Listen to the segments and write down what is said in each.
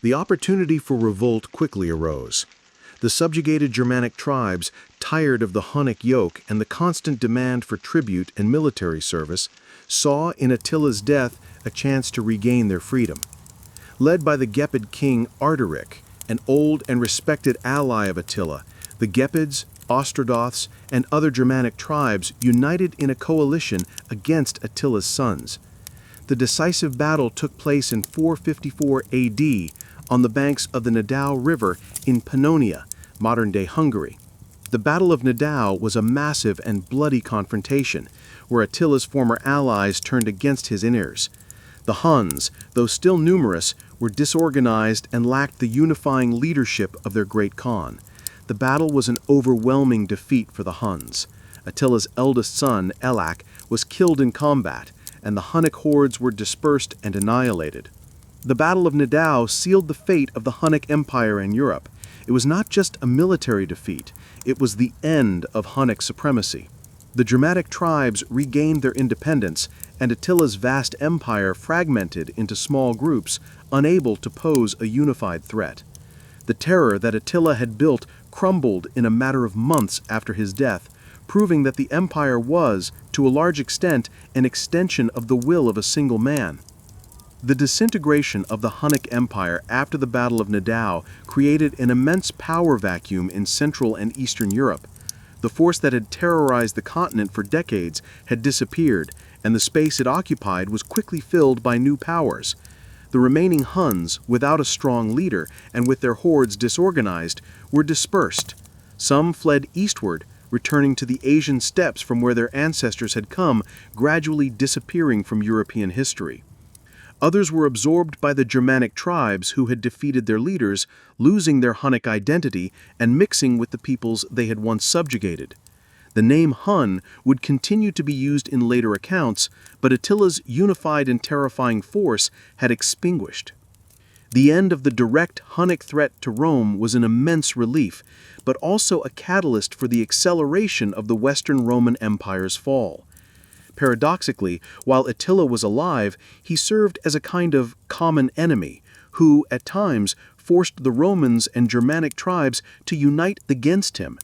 The opportunity for revolt quickly arose. The subjugated Germanic tribes, tired of the Hunnic yoke and the constant demand for tribute and military service, saw in Attila's death a chance to regain their freedom. Led by the Gepid king Ardaric, an old and respected ally of Attila, the Gepids, Ostrogoths, and other Germanic tribes united in a coalition against Attila's sons. The decisive battle took place in 454 AD on the banks of the Nadao River in Pannonia, modern-day Hungary. The Battle of Nadao was a massive and bloody confrontation, where Attila's former allies turned against his heirs. The Huns, though still numerous, were disorganized and lacked the unifying leadership of their great Khan. The battle was an overwhelming defeat for the Huns. Attila's eldest son, Elac, was killed in combat, and the Hunnic hordes were dispersed and annihilated. The Battle of Nadao sealed the fate of the Hunnic Empire in Europe. It was not just a military defeat, it was the end of Hunnic supremacy. The Germanic tribes regained their independence, and Attila's vast empire fragmented into small groups, unable to pose a unified threat. The terror that Attila had built crumbled in a matter of months after his death, proving that the empire was, to a large extent, an extension of the will of a single man. The disintegration of the Hunnic Empire after the Battle of Nadao created an immense power vacuum in Central and Eastern Europe. The force that had terrorized the continent for decades had disappeared, and the space it occupied was quickly filled by new powers. The remaining Huns, without a strong leader and with their hordes disorganized, were dispersed. Some fled eastward, returning to the Asian steppes from where their ancestors had come, gradually disappearing from European history. Others were absorbed by the Germanic tribes who had defeated their leaders, losing their Hunnic identity and mixing with the peoples they had once subjugated. The name Hun would continue to be used in later accounts, but Attila's unified and terrifying force had extinguished. The end of the direct Hunnic threat to Rome was an immense relief, but also a catalyst for the acceleration of the Western Roman Empire's fall. Paradoxically, while Attila was alive, he served as a kind of common enemy, who, at times, forced the Romans and Germanic tribes to unite against him.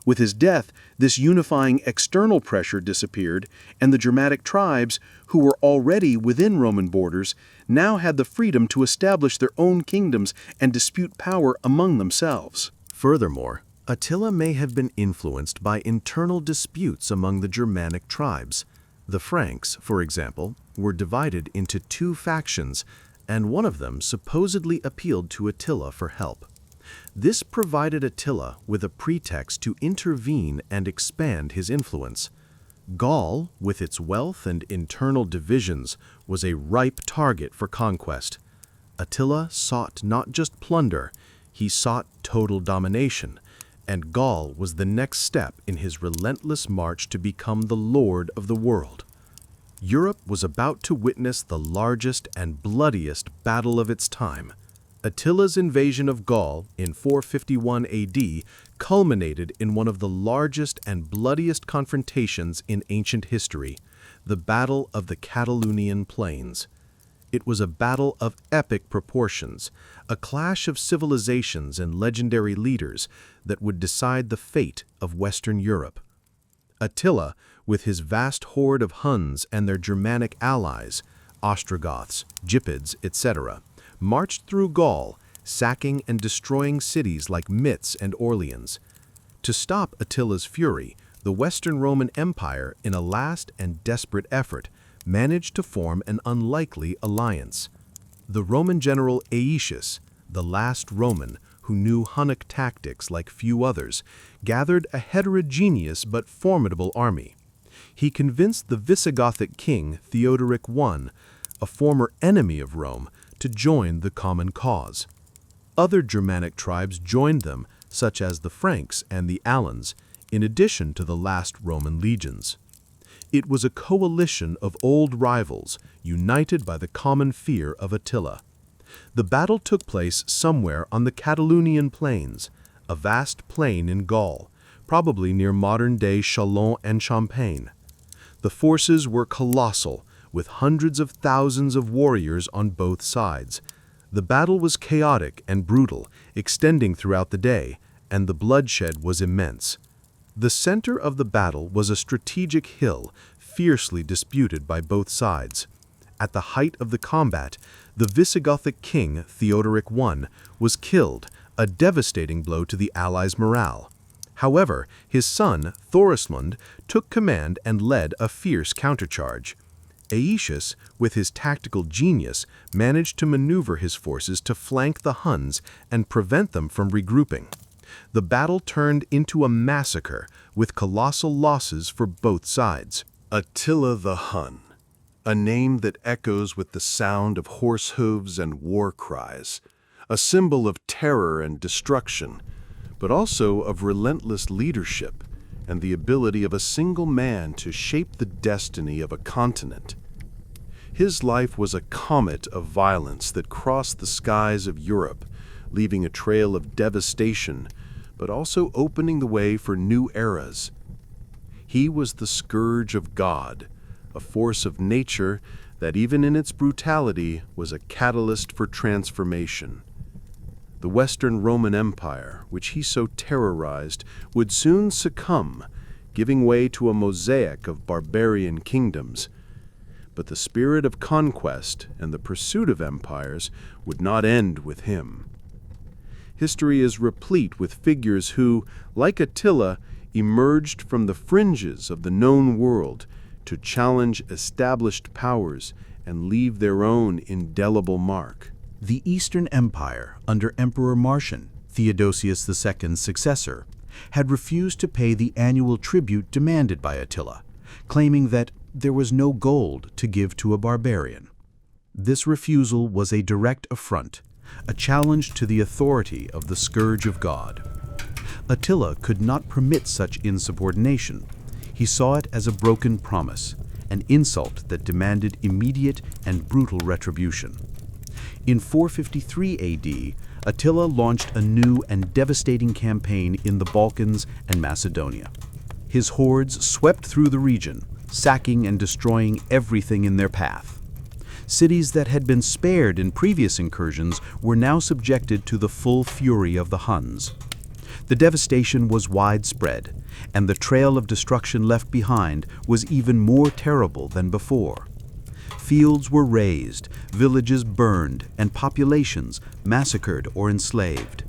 With his death, this unifying external pressure disappeared, and the Germanic tribes, who were already within Roman borders, now had the freedom to establish their own kingdoms and dispute power among themselves. Furthermore, Attila may have been influenced by internal disputes among the Germanic tribes. The Franks, for example, were divided into two factions, and one of them supposedly appealed to Attila for help. This provided Attila with a pretext to intervene and expand his influence. Gaul, with its wealth and internal divisions, was a ripe target for conquest. Attila sought not just plunder, he sought total domination, and Gaul was the next step in his relentless march to become the lord of the world. Europe was about to witness the largest and bloodiest battle of its time. Attila's invasion of Gaul in 451 AD culminated in one of the largest and bloodiest confrontations in ancient history, the Battle of the Catalonian Plains. It was a battle of epic proportions, a clash of civilizations and legendary leaders that would decide the fate of Western Europe. Attila, with his vast horde of Huns and their Germanic allies, Ostrogoths, Gepids, etc., marched through Gaul, sacking and destroying cities like Metz and Orleans. To stop Attila's fury, the Western Roman Empire, in a last and desperate effort, managed to form an unlikely alliance. The Roman general Aetius, the last Roman who knew Hunnic tactics like few others, gathered a heterogeneous but formidable army. He convinced the Visigothic king Theodoric I, a former enemy of Rome, to join the common cause. Other Germanic tribes joined them, such as the Franks and the Alans, in addition to the last Roman legions. It was a coalition of old rivals, united by the common fear of Attila. The battle took place somewhere on the Catalonian Plains, a vast plain in Gaul, probably near modern-day Châlons and Champagne. The forces were colossal, with hundreds of thousands of warriors on both sides. The battle was chaotic and brutal, extending throughout the day, and the bloodshed was immense. The center of the battle was a strategic hill, fiercely disputed by both sides. At the height of the combat, the Visigothic king, Theodoric I, was killed, a devastating blow to the Allies' morale. However, his son, Thorismund, took command and led a fierce countercharge. Aetius, with his tactical genius, managed to maneuver his forces to flank the Huns and prevent them from regrouping. The battle turned into a massacre, with colossal losses for both sides. Attila the Hun, a name that echoes with the sound of horse hooves and war cries, a symbol of terror and destruction, but also of relentless leadership and the ability of a single man to shape the destiny of a continent. His life was a comet of violence that crossed the skies of Europe, leaving a trail of devastation, but also opening the way for new eras. He was the Scourge of God, a force of nature that even in its brutality was a catalyst for transformation. The Western Roman Empire, which he so terrorized, would soon succumb, giving way to a mosaic of barbarian kingdoms. But the spirit of conquest and the pursuit of empires would not end with him. History is replete with figures who, like Attila, emerged from the fringes of the known world to challenge established powers and leave their own indelible mark. The Eastern Empire, under Emperor Marcian, Theodosius II's successor, had refused to pay the annual tribute demanded by Attila, claiming that there was no gold to give to a barbarian. This refusal was a direct affront, a challenge to the authority of the Scourge of God. Attila could not permit such insubordination. He saw it as a broken promise, an insult that demanded immediate and brutal retribution. In 453 AD, Attila launched a new and devastating campaign in the Balkans and Macedonia. His hordes swept through the region, sacking and destroying everything in their path. Cities that had been spared in previous incursions were now subjected to the full fury of the Huns. The devastation was widespread, and the trail of destruction left behind was even more terrible than before. Fields were razed, villages burned, and populations massacred or enslaved.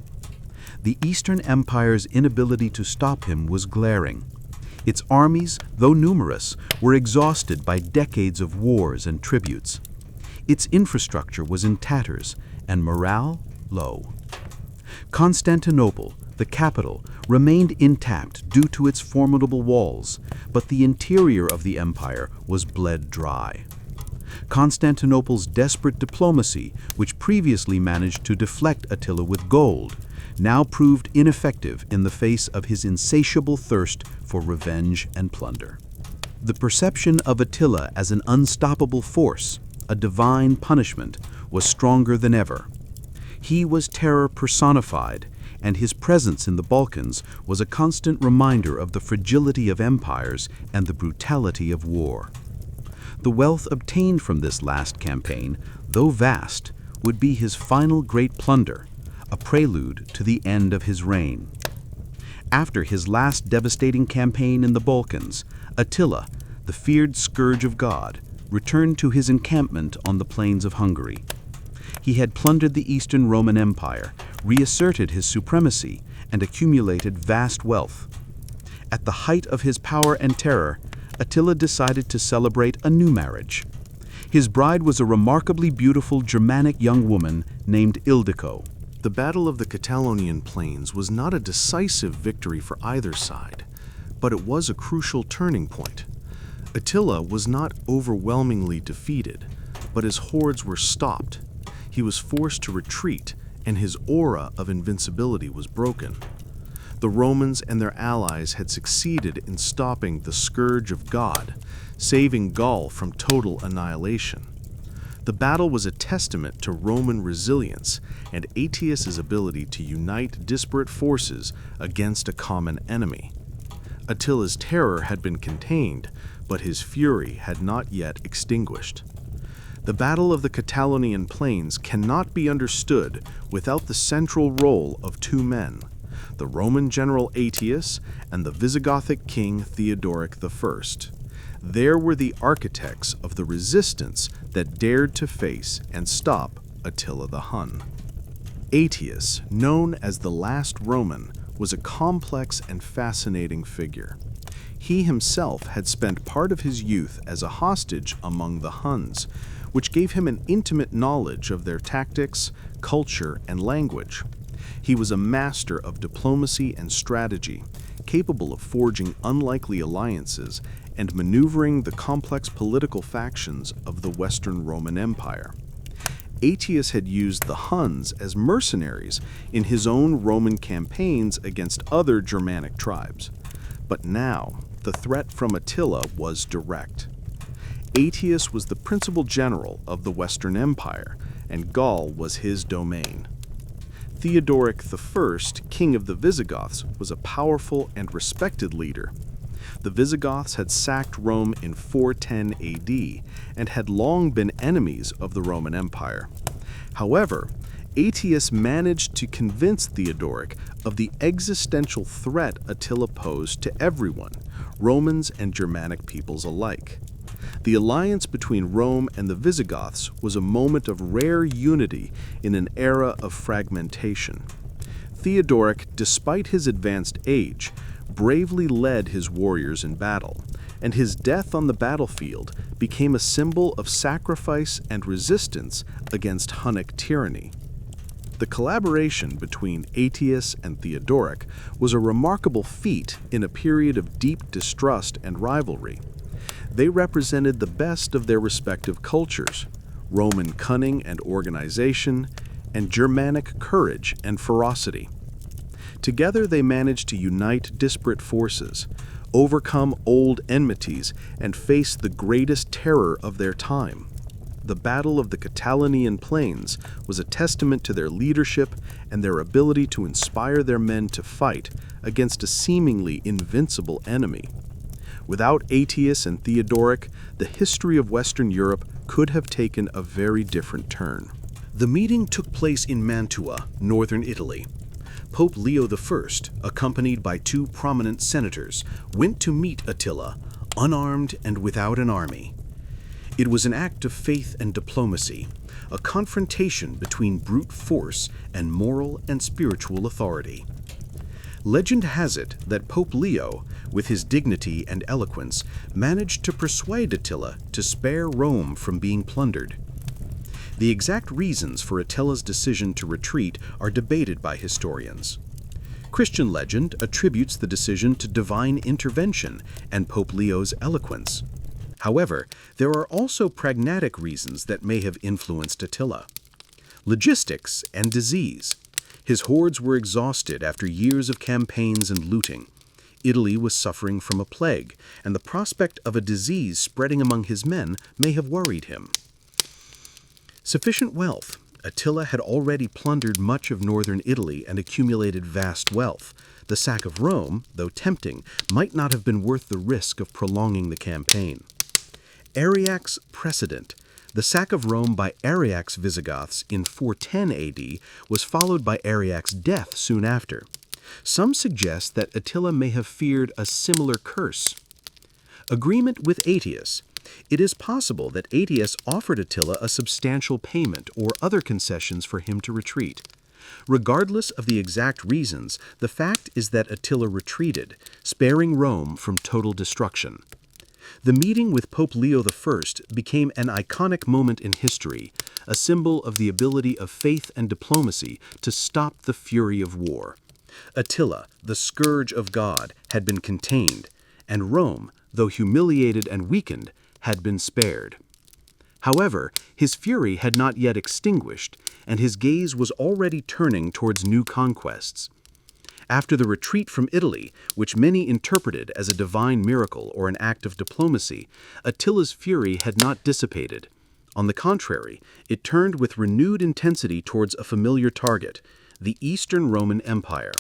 The Eastern Empire's inability to stop him was glaring. Its armies, though numerous, were exhausted by decades of wars and tributes. Its infrastructure was in tatters, and morale low. Constantinople, the capital, remained intact due to its formidable walls, but the interior of the empire was bled dry. Constantinople's desperate diplomacy, which previously managed to deflect Attila with gold, now proved ineffective in the face of his insatiable thirst for revenge and plunder. The perception of Attila as an unstoppable force, a divine punishment, was stronger than ever. He was terror personified, and his presence in the Balkans was a constant reminder of the fragility of empires and the brutality of war. The wealth obtained from this last campaign, though vast, would be his final great plunder, a prelude to the end of his reign. After his last devastating campaign in the Balkans, Attila, the feared Scourge of God, returned to his encampment on the plains of Hungary. He had plundered the Eastern Roman Empire, reasserted his supremacy, and accumulated vast wealth. At the height of his power and terror, Attila decided to celebrate a new marriage. His bride was a remarkably beautiful Germanic young woman named Ildiko. The Battle of the Catalonian Plains was not a decisive victory for either side, but it was a crucial turning point. Attila was not overwhelmingly defeated, but his hordes were stopped. He was forced to retreat, and his aura of invincibility was broken. The Romans and their allies had succeeded in stopping the Scourge of God, saving Gaul from total annihilation. The battle was a testament to Roman resilience and Aetius's ability to unite disparate forces against a common enemy. Attila's terror had been contained, but his fury had not yet extinguished. The Battle of the Catalonian Plains cannot be understood without the central role of two men, the Roman general Aetius and the Visigothic king Theodoric I. There were the architects of the resistance that dared to face and stop Attila the Hun. Aetius, known as the last Roman, was a complex and fascinating figure. He himself had spent part of his youth as a hostage among the Huns, which gave him an intimate knowledge of their tactics, culture, and language. He was a master of diplomacy and strategy, capable of forging unlikely alliances and maneuvering the complex political factions of the Western Roman Empire. Aetius had used the Huns as mercenaries in his own Roman campaigns against other Germanic tribes. But now, the threat from Attila was direct. Aetius was the principal general of the Western Empire, and Gaul was his domain. Theodoric I, king of the Visigoths, was a powerful and respected leader. The Visigoths had sacked Rome in 410 AD and had long been enemies of the Roman Empire. However, Aetius managed to convince Theodoric of the existential threat Attila posed to everyone, Romans and Germanic peoples alike. The alliance between Rome and the Visigoths was a moment of rare unity in an era of fragmentation. Theodoric, despite his advanced age, bravely led his warriors in battle, and his death on the battlefield became a symbol of sacrifice and resistance against Hunnic tyranny. The collaboration between Aetius and Theodoric was a remarkable feat in a period of deep distrust and rivalry. They represented the best of their respective cultures, Roman cunning and organization, and Germanic courage and ferocity. Together they managed to unite disparate forces, overcome old enmities, and face the greatest terror of their time. The Battle of the Catalonian Plains was a testament to their leadership and their ability to inspire their men to fight against a seemingly invincible enemy. Without Aetius and Theodoric, the history of Western Europe could have taken a very different turn. The meeting took place in Mantua, northern Italy. Pope Leo I, accompanied by two prominent senators, went to meet Attila, unarmed and without an army. It was an act of faith and diplomacy, a confrontation between brute force and moral and spiritual authority. Legend has it that Pope Leo, with his dignity and eloquence, managed to persuade Attila to spare Rome from being plundered. The exact reasons for Attila's decision to retreat are debated by historians. Christian legend attributes the decision to divine intervention and Pope Leo's eloquence. However, there are also pragmatic reasons that may have influenced Attila. Logistics and disease. His hordes were exhausted after years of campaigns and looting. Italy was suffering from a plague, and the prospect of a disease spreading among his men may have worried him. Sufficient wealth. Attila had already plundered much of northern Italy and accumulated vast wealth. The sack of Rome, though tempting, might not have been worth the risk of prolonging the campaign. Ariac's precedent. The sack of Rome by Ariac's Visigoths in 410 AD was followed by Ariac's death soon after. Some suggest that Attila may have feared a similar curse. Agreement with Aetius. It is possible that Aetius offered Attila a substantial payment or other concessions for him to retreat. Regardless of the exact reasons, the fact is that Attila retreated, sparing Rome from total destruction. The meeting with Pope Leo I became an iconic moment in history, a symbol of the ability of faith and diplomacy to stop the fury of war. Attila, the scourge of God, had been contained, and Rome, though humiliated and weakened, had been spared. However, his fury had not yet extinguished, and his gaze was already turning towards new conquests. After the retreat from Italy, which many interpreted as a divine miracle or an act of diplomacy, Attila's fury had not dissipated. On the contrary, it turned with renewed intensity towards a familiar target, the Eastern Roman Empire.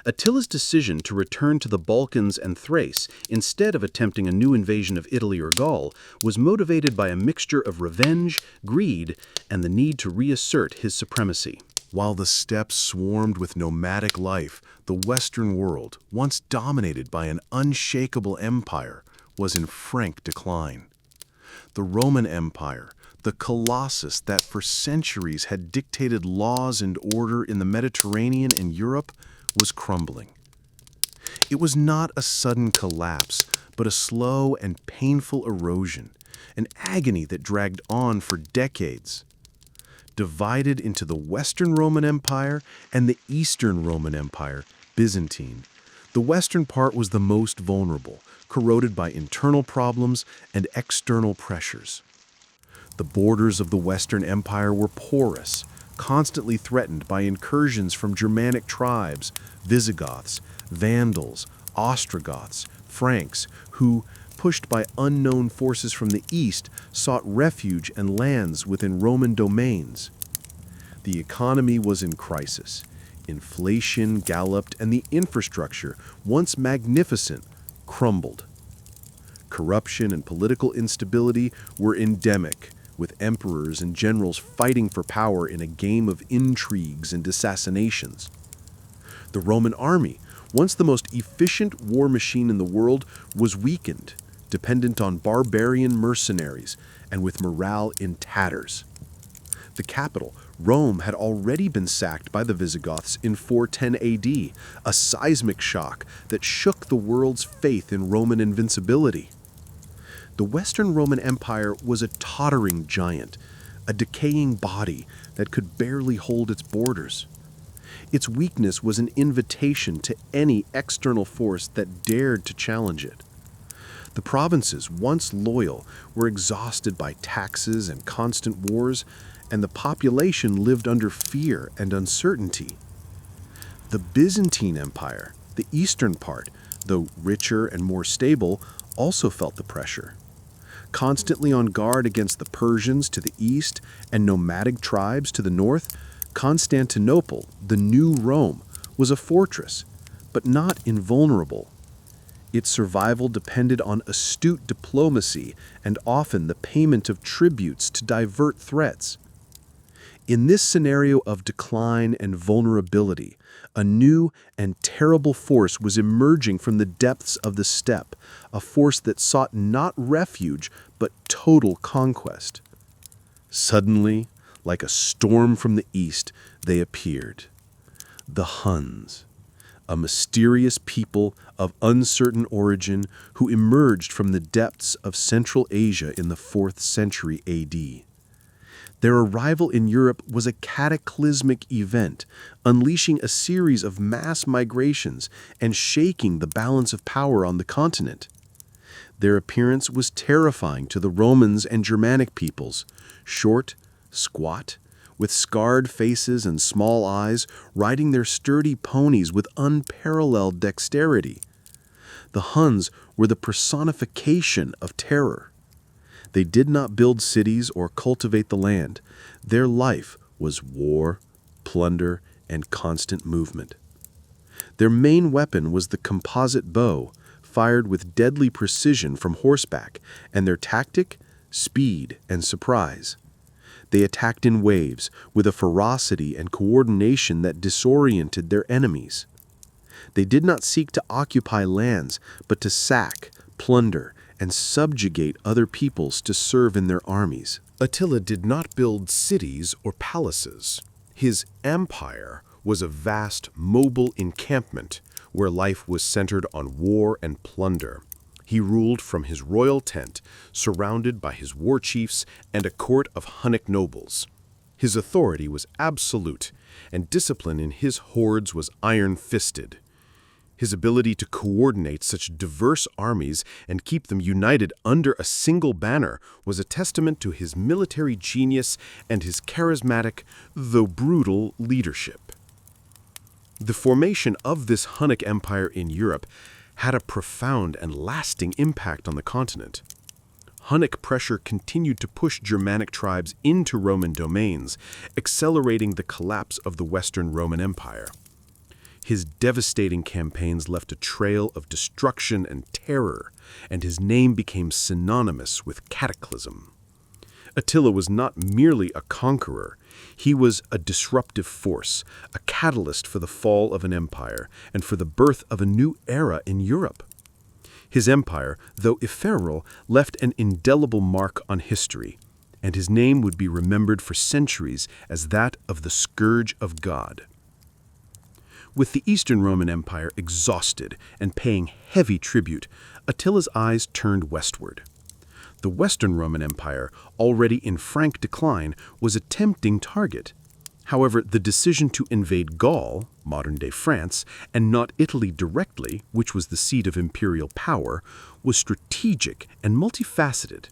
Attila's decision to return to the Balkans and Thrace, instead of attempting a new invasion of Italy or Gaul, was motivated by a mixture of revenge, greed, and the need to reassert his supremacy. While the steppes swarmed with nomadic life, the Western world, once dominated by an unshakable empire, was in frank decline. The Roman Empire, the colossus that for centuries had dictated laws and order in the Mediterranean and Europe, was crumbling. It was not a sudden collapse, but a slow and painful erosion, an agony that dragged on for decades. Divided into the Western Roman Empire and the Eastern Roman Empire, Byzantine, the western part was the most vulnerable, corroded by internal problems and external pressures. The borders of the Western Empire were porous, constantly threatened by incursions from Germanic tribes, Visigoths, Vandals, Ostrogoths, Franks, who, pushed by unknown forces from the east, sought refuge and lands within Roman domains. The economy was in crisis. Inflation galloped and the infrastructure, once magnificent, crumbled. Corruption and political instability were endemic, with emperors and generals fighting for power in a game of intrigues and assassinations. The Roman army, once the most efficient war machine in the world, was weakened, dependent on barbarian mercenaries, and with morale in tatters. The capital, Rome, had already been sacked by the Visigoths in 410 AD, a seismic shock that shook the world's faith in Roman invincibility. The Western Roman Empire was a tottering giant, a decaying body that could barely hold its borders. Its weakness was an invitation to any external force that dared to challenge it. The provinces, once loyal, were exhausted by taxes and constant wars, and the population lived under fear and uncertainty. The Byzantine Empire, the eastern part, though richer and more stable, also felt the pressure. Constantly on guard against the Persians to the east and nomadic tribes to the north, Constantinople, the new Rome, was a fortress, but not invulnerable. Its survival depended on astute diplomacy and often the payment of tributes to divert threats. In this scenario of decline and vulnerability, a new and terrible force was emerging from the depths of the steppe, a force that sought not refuge but total conquest. Suddenly, like a storm from the east, they appeared. The Huns, a mysterious people of uncertain origin who emerged from the depths of Central Asia in the 4th century AD. Their arrival in Europe was a cataclysmic event, unleashing a series of mass migrations and shaking the balance of power on the continent. Their appearance was terrifying to the Romans and Germanic peoples, short, squat, with scarred faces and small eyes, riding their sturdy ponies with unparalleled dexterity. The Huns were the personification of terror. They did not build cities or cultivate the land. Their life was war, plunder, and constant movement. Their main weapon was the composite bow, fired with deadly precision from horseback, and their tactic, speed and surprise. They attacked in waves, with a ferocity and coordination that disoriented their enemies. They did not seek to occupy lands, but to sack, plunder, and subjugate other peoples to serve in their armies. Attila did not build cities or palaces. His empire was a vast, mobile encampment where life was centered on war and plunder. He ruled from his royal tent, surrounded by his war chiefs and a court of Hunnic nobles. His authority was absolute, and discipline in his hordes was iron-fisted. His ability to coordinate such diverse armies and keep them united under a single banner was a testament to his military genius and his charismatic, though brutal, leadership. The formation of this Hunnic Empire in Europe had a profound and lasting impact on the continent. Hunnic pressure continued to push Germanic tribes into Roman domains, accelerating the collapse of the Western Roman Empire. His devastating campaigns left a trail of destruction and terror, and his name became synonymous with cataclysm. Attila was not merely a conqueror, he was a disruptive force, a catalyst for the fall of an empire and for the birth of a new era in Europe. His empire, though ephemeral, left an indelible mark on history, and his name would be remembered for centuries as that of the Scourge of God. With the Eastern Roman Empire exhausted and paying heavy tribute, Attila's eyes turned westward. The Western Roman Empire, already in frank decline, was a tempting target. However, the decision to invade Gaul, modern-day France, and not Italy directly, which was the seat of imperial power, was strategic and multifaceted.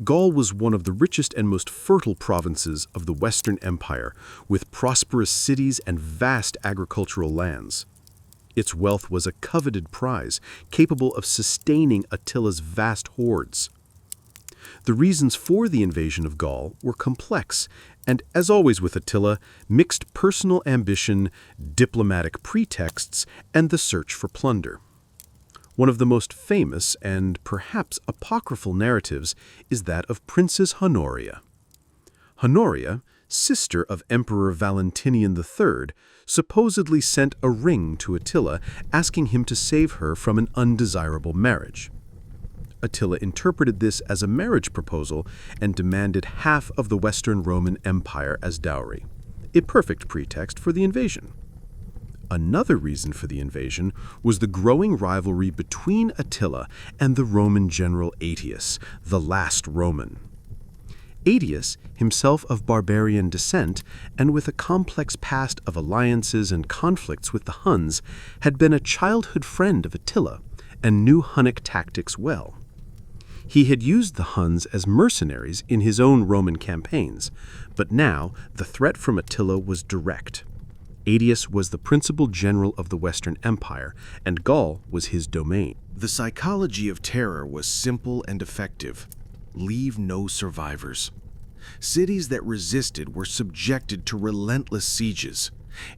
Gaul was one of the richest and most fertile provinces of the Western Empire, with prosperous cities and vast agricultural lands. Its wealth was a coveted prize, capable of sustaining Attila's vast hordes. The reasons for the invasion of Gaul were complex, and as always with Attila, mixed personal ambition, diplomatic pretexts, and the search for plunder. One of the most famous and perhaps apocryphal narratives is that of Princess Honoria. Honoria, sister of Emperor Valentinian III, supposedly sent a ring to Attila asking him to save her from an undesirable marriage. Attila interpreted this as a marriage proposal and demanded half of the Western Roman Empire as dowry, a perfect pretext for the invasion. Another reason for the invasion was the growing rivalry between Attila and the Roman general Aetius, the last Roman. Aetius, himself of barbarian descent and with a complex past of alliances and conflicts with the Huns, had been a childhood friend of Attila and knew Hunnic tactics well. He had used the Huns as mercenaries in his own Roman campaigns, but now the threat from Attila was direct. Aetius was the principal general of the Western Empire, and Gaul was his domain. The psychology of terror was simple and effective. Leave no survivors. Cities that resisted were subjected to relentless sieges,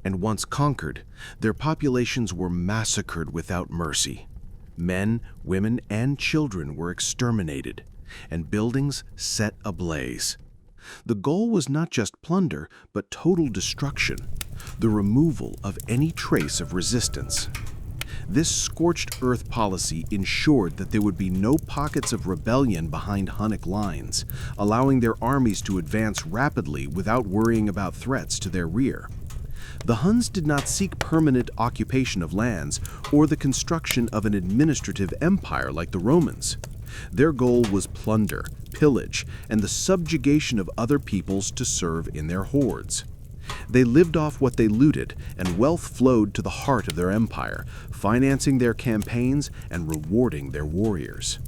and once conquered, their populations were massacred without mercy. Men, women, and children were exterminated, and buildings set ablaze. The goal was not just plunder, but total destruction, the removal of any trace of resistance. This scorched earth policy ensured that there would be no pockets of rebellion behind Hunnic lines, allowing their armies to advance rapidly without worrying about threats to their rear. The Huns did not seek permanent occupation of lands or the construction of an administrative empire like the Romans. Their goal was plunder, pillage, and the subjugation of other peoples to serve in their hordes. They lived off what they looted, and wealth flowed to the heart of their empire, financing their campaigns and rewarding their warriors.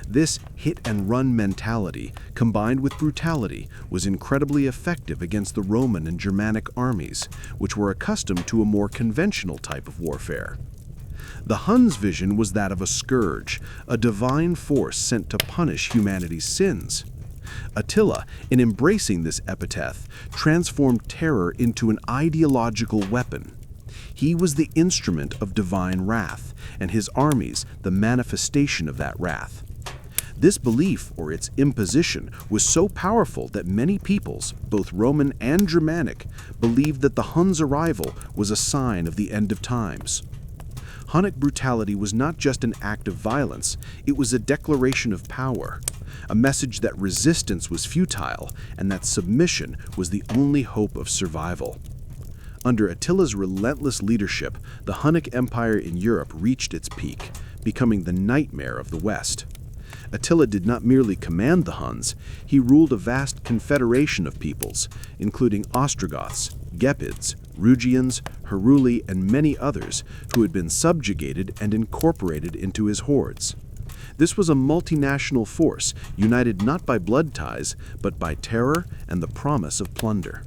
This hit-and-run mentality, combined with brutality, was incredibly effective against the Roman and Germanic armies, which were accustomed to a more conventional type of warfare. The Huns' vision was that of a scourge, a divine force sent to punish humanity's sins. Attila, in embracing this epithet, transformed terror into an ideological weapon. He was the instrument of divine wrath, and his armies the manifestation of that wrath. This belief, or its imposition, was so powerful that many peoples, both Roman and Germanic, believed that the Huns' arrival was a sign of the end of times. Hunnic brutality was not just an act of violence, it was a declaration of power, a message that resistance was futile and that submission was the only hope of survival. Under Attila's relentless leadership, the Hunnic Empire in Europe reached its peak, becoming the nightmare of the West. Attila did not merely command the Huns, he ruled a vast confederation of peoples, including Ostrogoths, Gepids, Rugians, Heruli, and many others who had been subjugated and incorporated into his hordes. This was a multinational force, united not by blood ties, but by terror and the promise of plunder.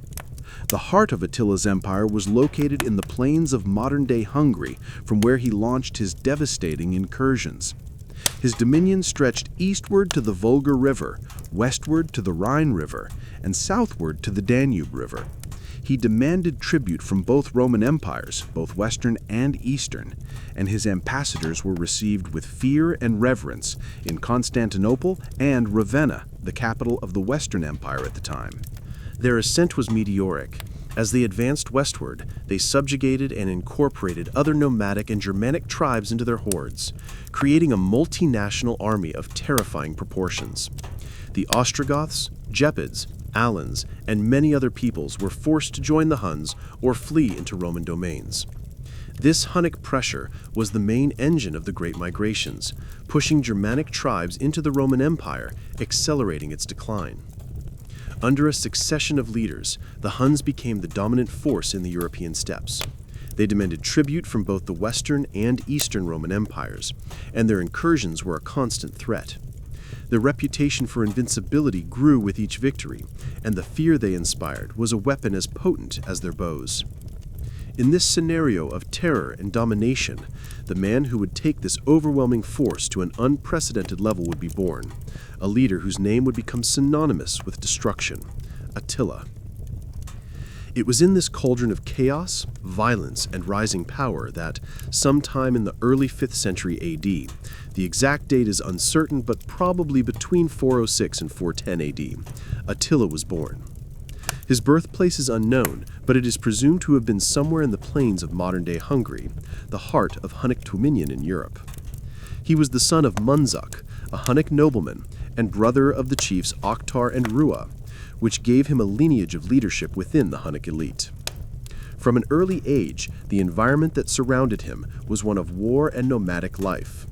The heart of Attila's empire was located in the plains of modern-day Hungary, from where he launched his devastating incursions. His dominion stretched eastward to the Volga River, westward to the Rhine River, and southward to the Danube River. He demanded tribute from both Roman empires, both Western and Eastern, and his ambassadors were received with fear and reverence in Constantinople and Ravenna, the capital of the Western Empire at the time. Their ascent was meteoric. As they advanced westward, they subjugated and incorporated other nomadic and Germanic tribes into their hordes, creating a multinational army of terrifying proportions. The Ostrogoths, Gepids, Alans, and many other peoples were forced to join the Huns or flee into Roman domains. This Hunnic pressure was the main engine of the Great Migrations, pushing Germanic tribes into the Roman Empire, accelerating its decline. Under a succession of leaders, the Huns became the dominant force in the European steppes. They demanded tribute from both the Western and Eastern Roman empires, and their incursions were a constant threat. Their reputation for invincibility grew with each victory, and the fear they inspired was a weapon as potent as their bows. In this scenario of terror and domination, the man who would take this overwhelming force to an unprecedented level would be born, a leader whose name would become synonymous with destruction, Attila. It was in this cauldron of chaos, violence, and rising power that, sometime in the early 5th century AD, the exact date is uncertain but probably between 406 and 410 AD, Attila was born. His birthplace is unknown, but it is presumed to have been somewhere in the plains of modern-day Hungary, the heart of Hunnic dominion in Europe. He was the son of Munzuk, a Hunnic nobleman, and brother of the chiefs Oktar and Rua, which gave him a lineage of leadership within the Hunnic elite. From an early age, the environment that surrounded him was one of war and nomadic life.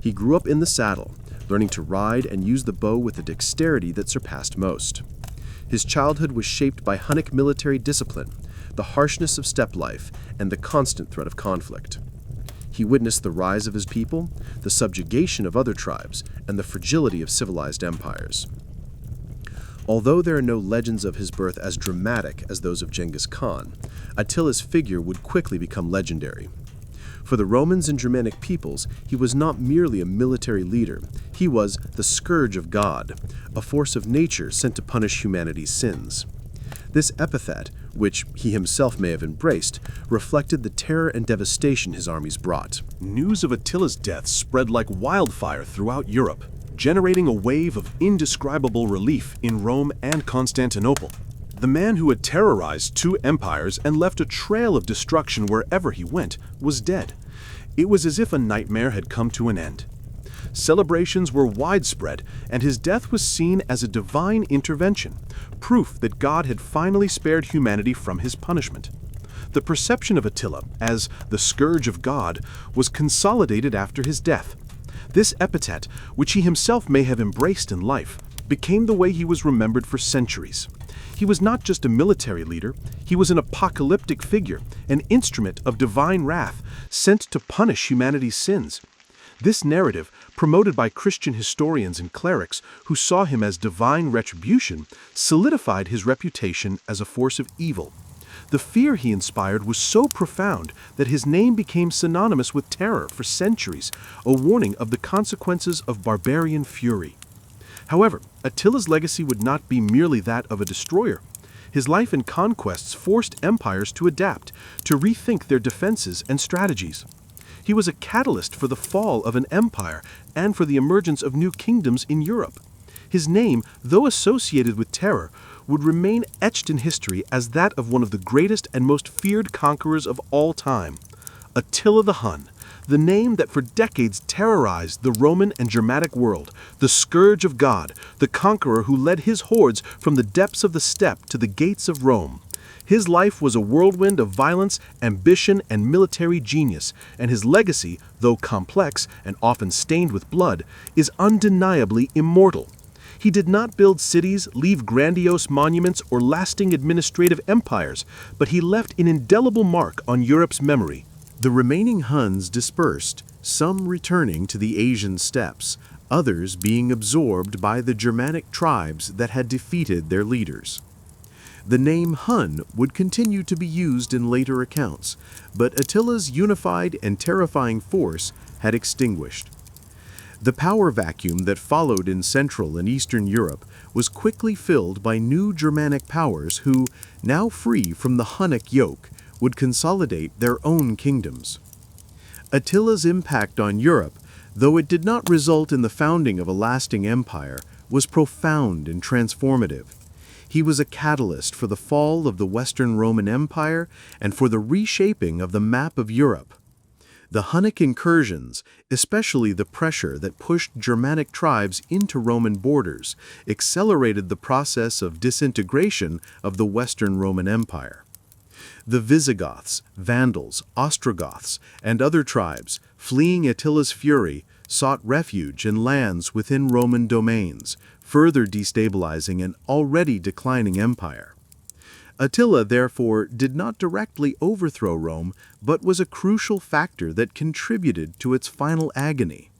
He grew up in the saddle, learning to ride and use the bow with a dexterity that surpassed most. His childhood was shaped by Hunnic military discipline, the harshness of steppe life, and the constant threat of conflict. He witnessed the rise of his people, the subjugation of other tribes, and the fragility of civilized empires. Although there are no legends of his birth as dramatic as those of Genghis Khan, Attila's figure would quickly become legendary. For the Romans and Germanic peoples, he was not merely a military leader, he was the Scourge of God, a force of nature sent to punish humanity's sins. This epithet, which he himself may have embraced, reflected the terror and devastation his armies brought. News of Attila's death spread like wildfire throughout Europe, generating a wave of indescribable relief in Rome and Constantinople. The man who had terrorized two empires and left a trail of destruction wherever he went was dead. It was as if a nightmare had come to an end. Celebrations were widespread, and his death was seen as a divine intervention, proof that God had finally spared humanity from his punishment. The perception of Attila as the Scourge of God was consolidated after his death. This epithet, which he himself may have embraced in life, became the way he was remembered for centuries. He was not just a military leader, he was an apocalyptic figure, an instrument of divine wrath, sent to punish humanity's sins. This narrative, promoted by Christian historians and clerics who saw him as divine retribution, solidified his reputation as a force of evil. The fear he inspired was so profound that his name became synonymous with terror for centuries, a warning of the consequences of barbarian fury. However, Attila's legacy would not be merely that of a destroyer. His life and conquests forced empires to adapt, to rethink their defenses and strategies. He was a catalyst for the fall of an empire and for the emergence of new kingdoms in Europe. His name, though associated with terror, would remain etched in history as that of one of the greatest and most feared conquerors of all time, Attila the Hun, the name that for decades terrorized the Roman and Germanic world, the Scourge of God, the conqueror who led his hordes from the depths of the steppe to the gates of Rome. His life was a whirlwind of violence, ambition, and military genius, and his legacy, though complex and often stained with blood, is undeniably immortal. He did not build cities, leave grandiose monuments, or lasting administrative empires, but he left an indelible mark on Europe's memory. The remaining Huns dispersed, some returning to the Asian steppes, others being absorbed by the Germanic tribes that had defeated their leaders. The name Hun would continue to be used in later accounts, but Attila's unified and terrifying force had extinguished. The power vacuum that followed in Central and Eastern Europe was quickly filled by new Germanic powers who, now free from the Hunnic yoke, would consolidate their own kingdoms. Attila's impact on Europe, though it did not result in the founding of a lasting empire, was profound and transformative. He was a catalyst for the fall of the Western Roman Empire and for the reshaping of the map of Europe. The Hunnic incursions, especially the pressure that pushed Germanic tribes into Roman borders, accelerated the process of disintegration of the Western Roman Empire. The Visigoths, Vandals, Ostrogoths, and other tribes, fleeing Attila's fury, sought refuge in lands within Roman domains, further destabilizing an already declining empire. Attila, therefore, did not directly overthrow Rome, but was a crucial factor that contributed to its final agony.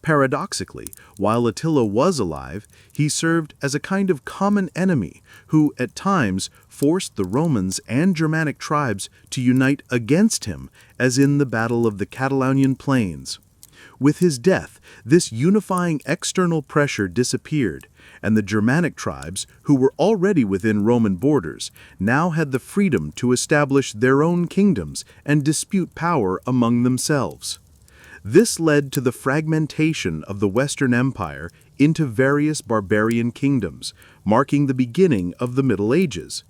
Paradoxically, while Attila was alive, he served as a kind of common enemy who, at times, forced the Romans and Germanic tribes to unite against him, as in the Battle of the Catalonian Plains. With his death, this unifying external pressure disappeared, and the Germanic tribes, who were already within Roman borders, now had the freedom to establish their own kingdoms and dispute power among themselves. This led to the fragmentation of the Western Empire into various barbarian kingdoms, marking the beginning of the Middle Ages.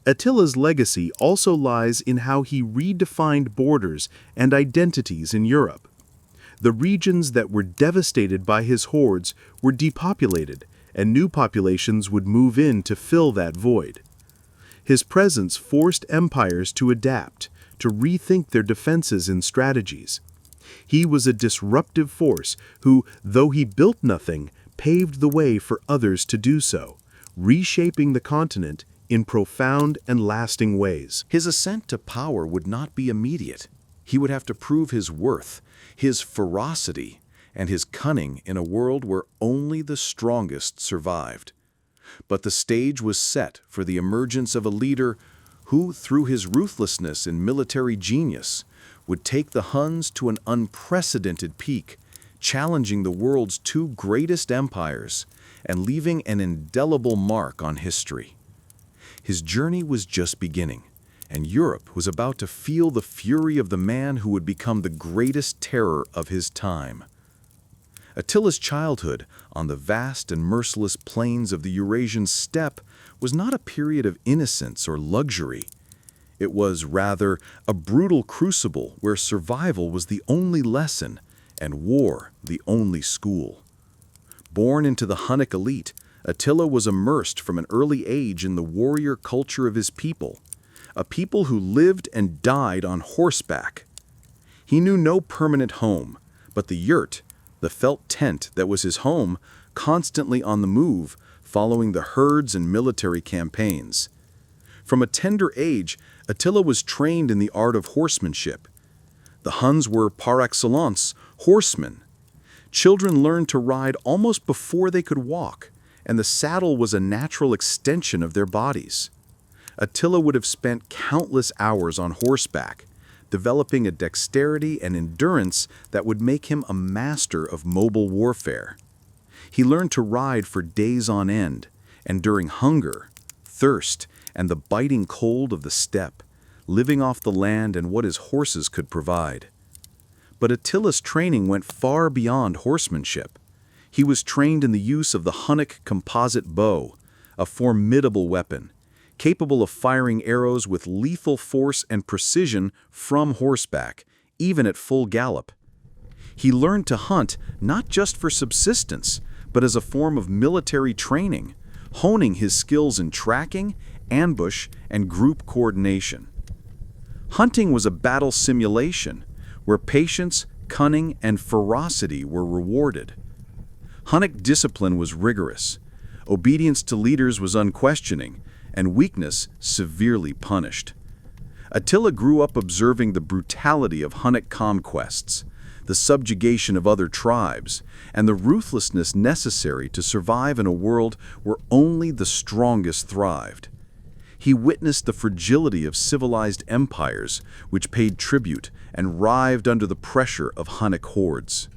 Attila's legacy also lies in how he redefined borders and identities in Europe. The regions that were devastated by his hordes were depopulated, and new populations would move in to fill that void. His presence forced empires to adapt, to rethink their defenses and strategies. He was a disruptive force who, though he built nothing, paved the way for others to do so, reshaping the continent in profound and lasting ways. His ascent to power would not be immediate. He would have to prove his worth, his ferocity, and his cunning in a world where only the strongest survived. But the stage was set for the emergence of a leader who, through his ruthlessness and military genius, would take the Huns to an unprecedented peak, challenging the world's two greatest empires and leaving an indelible mark on history. His journey was just beginning, and Europe was about to feel the fury of the man who would become the greatest terror of his time. Attila's childhood on the vast and merciless plains of the Eurasian steppe was not a period of innocence or luxury. It was, rather, a brutal crucible where survival was the only lesson and war the only school. Born into the Hunnic elite, Attila was immersed from an early age in the warrior culture of his people, a people who lived and died on horseback. He knew no permanent home, but the yurt, the felt tent that was his home, constantly on the move, following the herds and military campaigns. From a tender age, Attila was trained in the art of horsemanship. The Huns were, par excellence, horsemen. Children learned to ride almost before they could walk, and the saddle was a natural extension of their bodies. Attila would have spent countless hours on horseback, developing a dexterity and endurance that would make him a master of mobile warfare. He learned to ride for days on end, and during hunger, thirst, and the biting cold of the steppe, living off the land and what his horses could provide. But Attila's training went far beyond horsemanship. He was trained in the use of the Hunnic composite bow, a formidable weapon, capable of firing arrows with lethal force and precision from horseback, even at full gallop. He learned to hunt not just for subsistence, but as a form of military training, honing his skills in tracking, ambush, and group coordination. Hunting was a battle simulation, where patience, cunning, and ferocity were rewarded. Hunnic discipline was rigorous, obedience to leaders was unquestioning, and weakness severely punished. Attila grew up observing the brutality of Hunnic conquests, the subjugation of other tribes, and the ruthlessness necessary to survive in a world where only the strongest thrived. He witnessed the fragility of civilized empires which paid tribute and writhed under the pressure of Hunnic hordes.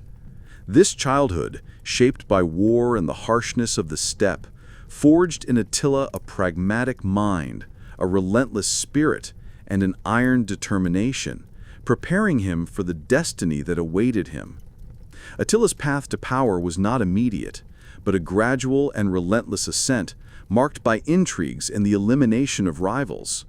This childhood, shaped by war and the harshness of the steppe, forged in Attila a pragmatic mind, a relentless spirit, and an iron determination, preparing him for the destiny that awaited him. Attila's path to power was not immediate, but a gradual and relentless ascent marked by intrigues and the elimination of rivals.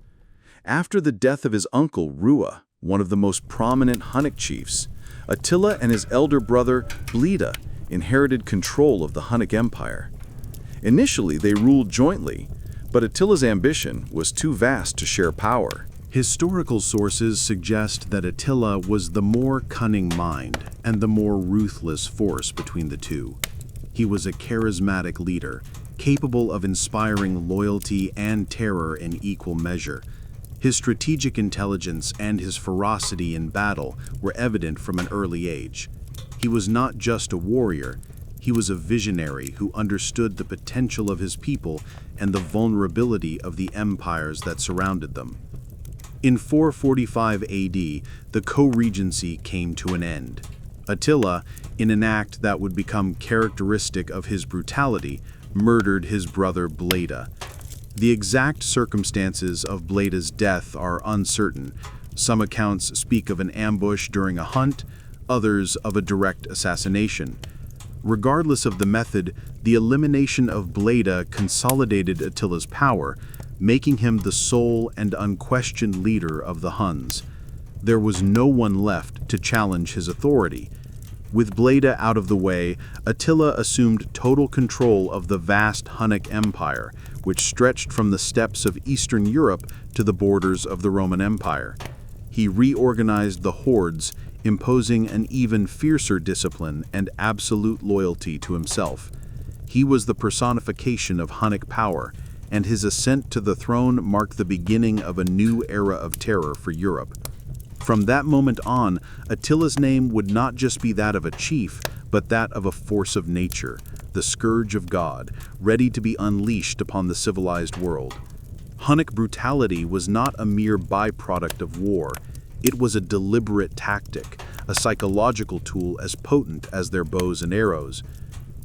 After the death of his uncle Rua, one of the most prominent Hunnic chiefs, Attila and his elder brother Bleda inherited control of the Hunnic Empire. Initially, they ruled jointly, but Attila's ambition was too vast to share power. Historical sources suggest that Attila was the more cunning mind and the more ruthless force between the two. He was a charismatic leader, capable of inspiring loyalty and terror in equal measure. His strategic intelligence and his ferocity in battle were evident from an early age. He was not just a warrior, he was a visionary who understood the potential of his people and the vulnerability of the empires that surrounded them. In 445 AD, the co-regency came to an end. Attila, in an act that would become characteristic of his brutality, murdered his brother Bleda. The exact circumstances of Bleda's death are uncertain. Some accounts speak of an ambush during a hunt, others of a direct assassination. Regardless of the method, the elimination of Bleda consolidated Attila's power, making him the sole and unquestioned leader of the Huns. There was no one left to challenge his authority. With Bleda out of the way, Attila assumed total control of the vast Hunnic Empire, which stretched from the steppes of Eastern Europe to the borders of the Roman Empire. He reorganized the hordes, imposing an even fiercer discipline and absolute loyalty to himself. He was the personification of Hunnic power, and his ascent to the throne marked the beginning of a new era of terror for Europe. From that moment on, Attila's name would not just be that of a chief, but that of a force of nature, the Scourge of God, ready to be unleashed upon the civilized world. Hunnic brutality was not a mere byproduct of war. It was a deliberate tactic, a psychological tool as potent as their bows and arrows.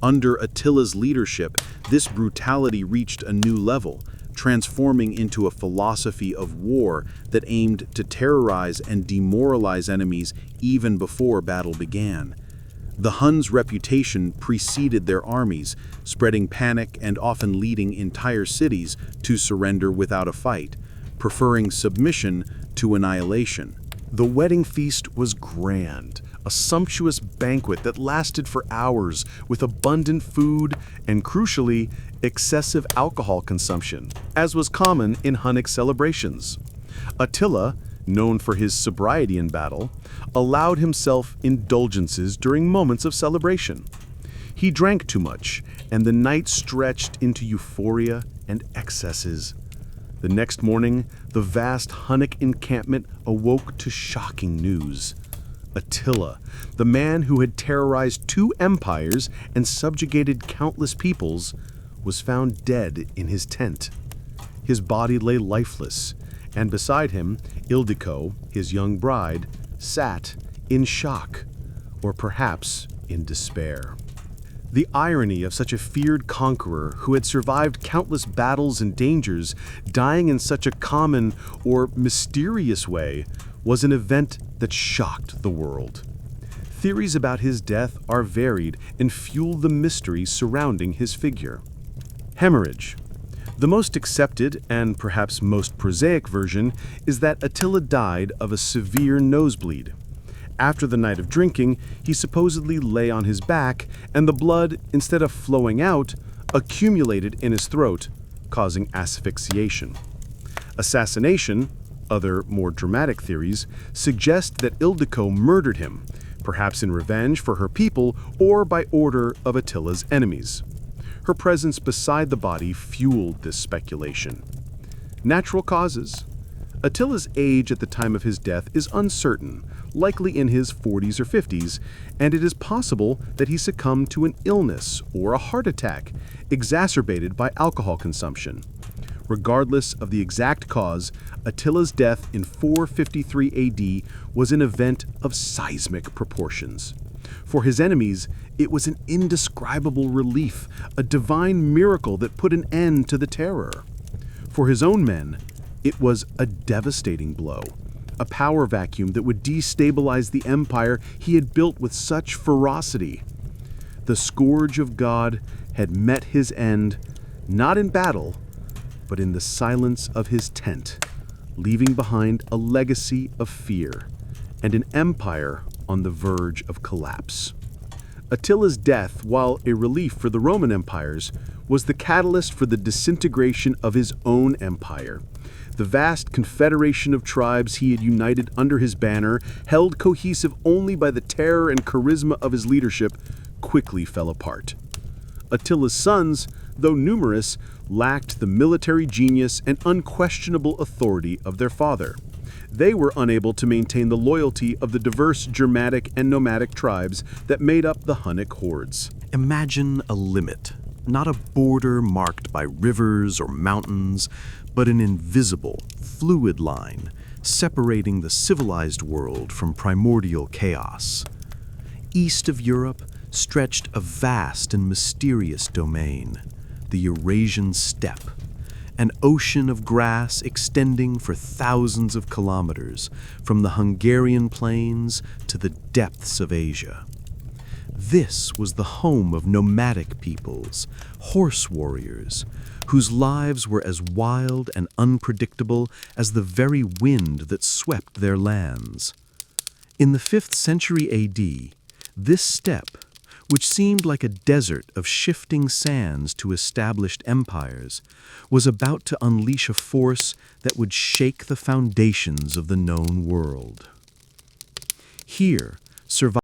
Under Attila's leadership, this brutality reached a new level, transforming into a philosophy of war that aimed to terrorize and demoralize enemies even before battle began. The Huns' reputation preceded their armies, spreading panic and often leading entire cities to surrender without a fight, preferring submission to annihilation. The wedding feast was grand, a sumptuous banquet that lasted for hours with abundant food and, crucially, excessive alcohol consumption, as was common in Hunnic celebrations. Attila, known for his sobriety in battle, allowed himself indulgences during moments of celebration. He drank too much, and the night stretched into euphoria and excesses. The next morning, the vast Hunnic encampment awoke to shocking news. Attila, the man who had terrorized 2 empires and subjugated countless peoples, was found dead in his tent. His body lay lifeless, and beside him, Ildiko, his young bride, sat in shock, or perhaps in despair. The irony of such a feared conqueror who had survived countless battles and dangers, dying in such a common or mysterious way, was an event that shocked the world. Theories about his death are varied and fuel the mystery surrounding his figure. Hemorrhage. The most accepted and perhaps most prosaic version is that Attila died of a severe nosebleed. After the night of drinking, he supposedly lay on his back, and the blood, instead of flowing out, accumulated in his throat, causing asphyxiation. Assassination, other more dramatic theories, suggest that Ildiko murdered him, perhaps in revenge for her people or by order of Attila's enemies. Her presence beside the body fueled this speculation. Natural causes. Attila's age at the time of his death is uncertain, likely in his 40s or 50s, and it is possible that he succumbed to an illness or a heart attack, exacerbated by alcohol consumption. Regardless of the exact cause, Attila's death in 453 AD was an event of seismic proportions. For his enemies, it was an indescribable relief, a divine miracle that put an end to the terror. For his own men, it was a devastating blow, a power vacuum that would destabilize the empire he had built with such ferocity. The Scourge of God had met his end, not in battle, but in the silence of his tent, leaving behind a legacy of fear and an empire on the verge of collapse. Attila's death, while a relief for the Roman empires, was the catalyst for the disintegration of his own empire. The vast confederation of tribes he had united under his banner, held cohesive only by the terror and charisma of his leadership, quickly fell apart. Attila's sons, though numerous, lacked the military genius and unquestionable authority of their father. They were unable to maintain the loyalty of the diverse Germanic and nomadic tribes that made up the Hunnic hordes. Imagine a limit, not a border marked by rivers or mountains, but an invisible, fluid line separating the civilized world from primordial chaos. East of Europe stretched a vast and mysterious domain, the Eurasian steppe, an ocean of grass extending for thousands of kilometers from the Hungarian plains to the depths of Asia. This was the home of nomadic peoples, horse warriors, whose lives were as wild and unpredictable as the very wind that swept their lands. In the 5th century AD, this steppe, which seemed like a desert of shifting sands to established empires, was about to unleash a force that would shake the foundations of the known world. Here, survival